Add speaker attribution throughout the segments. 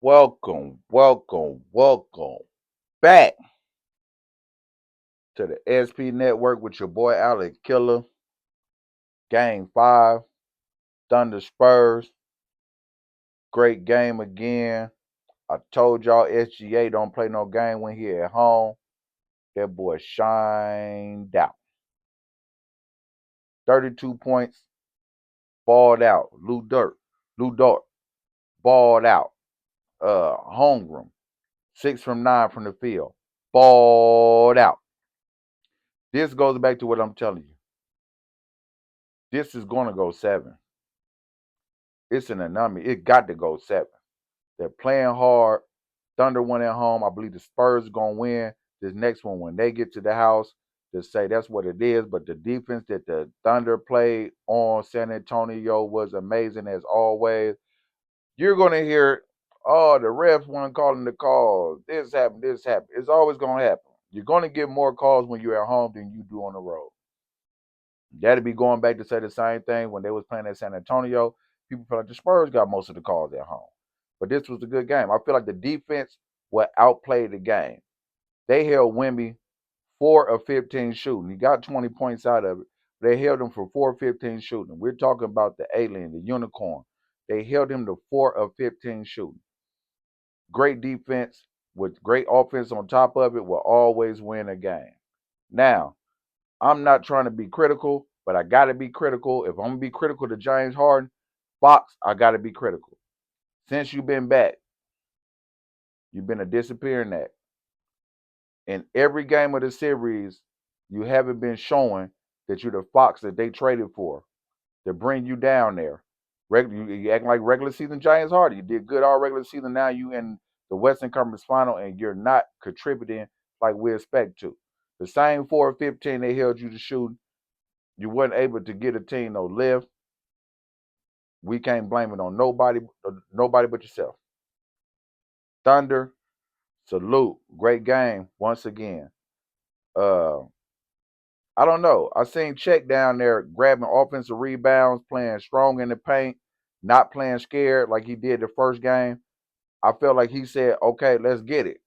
Speaker 1: Welcome back to the SP Network with your boy Alex Killer. Game 5, Thunder Spurs. Great game again. I told y'all SGA don't play no game when he at home. That boy shined out. 32 points, balled out. Lou Dort, balled out. Holmgren, 6 from 9 from the field, balled out. This goes back to what I'm telling you. This is going to go 7. It's an anomaly. It got to go 7. They're playing hard. Thunder won at home. I believe the Spurs are going to win this next one when they get to the house. To say that's what it is. But the defense that the Thunder played on San Antonio was amazing as always. You're going to hear, oh, the refs weren't calling the calls. This happened. It's always going to happen. You're going to get more calls when you're at home than you do on the road. That'd be going back to say the same thing when they was playing at San Antonio. People feel like the Spurs got most of the calls at home. But this was a good game. I feel like the defense will outplay the game. They held Wemby 4 of 15 shooting. He got 20 points out of it. They held him for 4 of 15 shooting. We're talking about the alien, the unicorn. They held him to 4 of 15 shooting. Great defense with great offense on top of it will always win a game. Now, I'm not trying to be critical, but I got to be critical. If I'm going to be critical to James Harden, Fox, I got to be critical. Since you've been back, you've been a disappearing act. In every game of the series, you haven't been showing that you're the Fox that they traded for to bring you down there. You acting like regular season James Harden. You did good all regular season. Now you in the Western Conference Final, and you're not contributing like we expect to. The same 4 of 15 they held you to shooting. You weren't able to get a team no lift. We can't blame it on nobody but yourself. Thunder, salute. Great game once again. Uh, I don't know. I seen Chet down there grabbing offensive rebounds, playing strong in the paint, not playing scared like he did the first game. I felt like he said, okay, let's get it.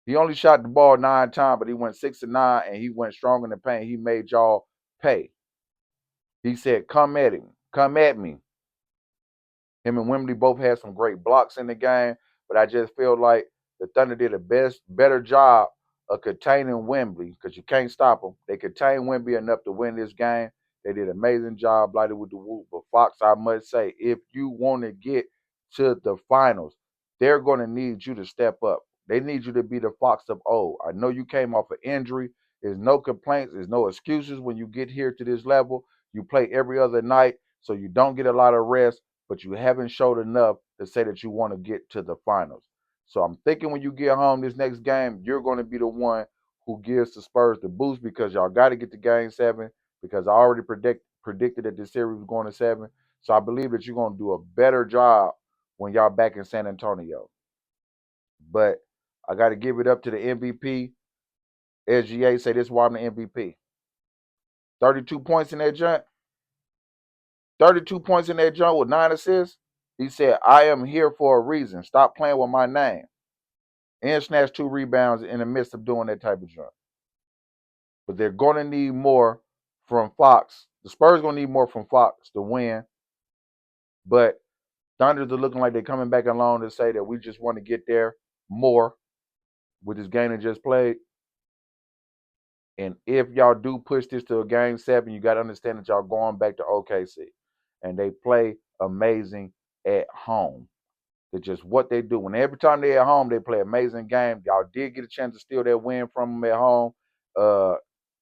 Speaker 1: He only shot the ball 9 times, but he went 6 of 9, and he went strong in the paint. He made y'all pay. He said, come at him. Come at me. Him and Wembley both had some great blocks in the game, but I just feel like the Thunder did a better job of containing Wembley because you can't stop them. They contained Wembley enough to win this game. They did an amazing job, lighted with the whoop. But Fox, I must say, if you want to get to the finals, they're going to need you to step up. They need you to be the Fox of old. I know you came off an injury. There's no complaints. There's no excuses when you get here to this level. You play every other night, so you don't get a lot of rest, but you haven't showed enough to say that you want to get to the finals. So I'm thinking when you get home this next game, you're going to be the one who gives the Spurs the boost because y'all got to get to game 7 because I already predicted that this series was going to 7. So I believe that you're going to do a better job when y'all back in San Antonio. But I got to give it up to the MVP. SGA say this is why I'm the MVP. 32 points in that jump. 32 points in that jump with 9 assists. He said, I am here for a reason. Stop playing with my name. And snatched 2 rebounds in the midst of doing that type of jump. But they're going to need more from Fox. The Spurs going to need more from Fox to win. But Thunders are looking like they're coming back along to say that we just want to get there more with this game they just played. And if y'all do push this to a game 7, you got to understand that y'all going back to OKC. And they play amazing at home. That's just what they do. When every time they're at home, they play amazing game. Y'all did get a chance to steal that win from them at home.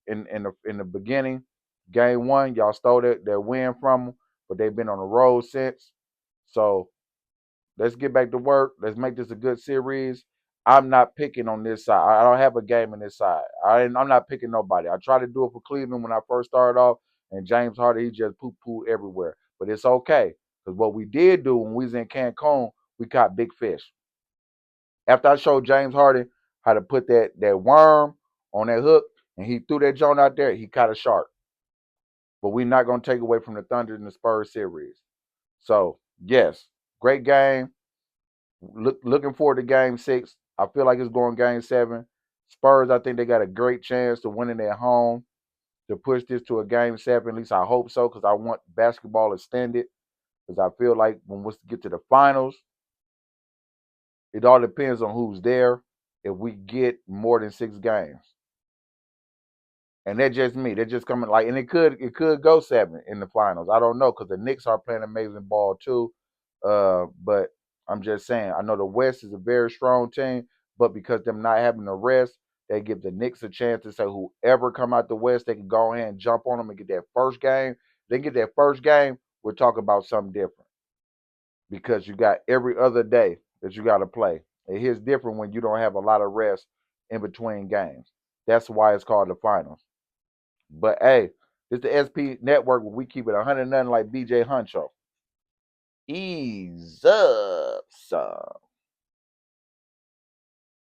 Speaker 1: In the beginning, game 1, y'all stole that win from them, but they've been on the road since. So let's get back to work. Let's make this a good series. I'm not picking on this side. I don't have a game on this side. I'm not picking nobody. I tried to do it for Cleveland when I first started off, and James Harden, he just poo-poo everywhere. But it's okay, because what we did do when we was in Cancun, we caught big fish. After I showed James Harden how to put that worm on that hook, and he threw that joint out there, he caught a shark. But we're not going to take away from the Thunder and the Spurs series. So, yes, great game. Looking forward to Game 6. I feel like it's going Game 7. Spurs, I think they got a great chance to win it at home to push this to a Game 7. At least I hope so, because I want basketball extended. Because I feel like when we get to the finals, it all depends on who's there. If we get more than 6 games, and that's just me. They're just coming like, and it could go 7 in the finals. I don't know, because the Knicks are playing amazing ball too. But I'm just saying, I know the West is a very strong team, but because them not having the rest, they give the Knicks a chance to say whoever come out the West, they can go ahead and jump on them and get that first game. They get that first game, we'll talk about something different, because you got every other day that you got to play. It hits different when you don't have a lot of rest in between games. That's why it's called the finals. But hey, it's the SP network where we keep it 100 nothing like BJ Huncho. Ease up, son.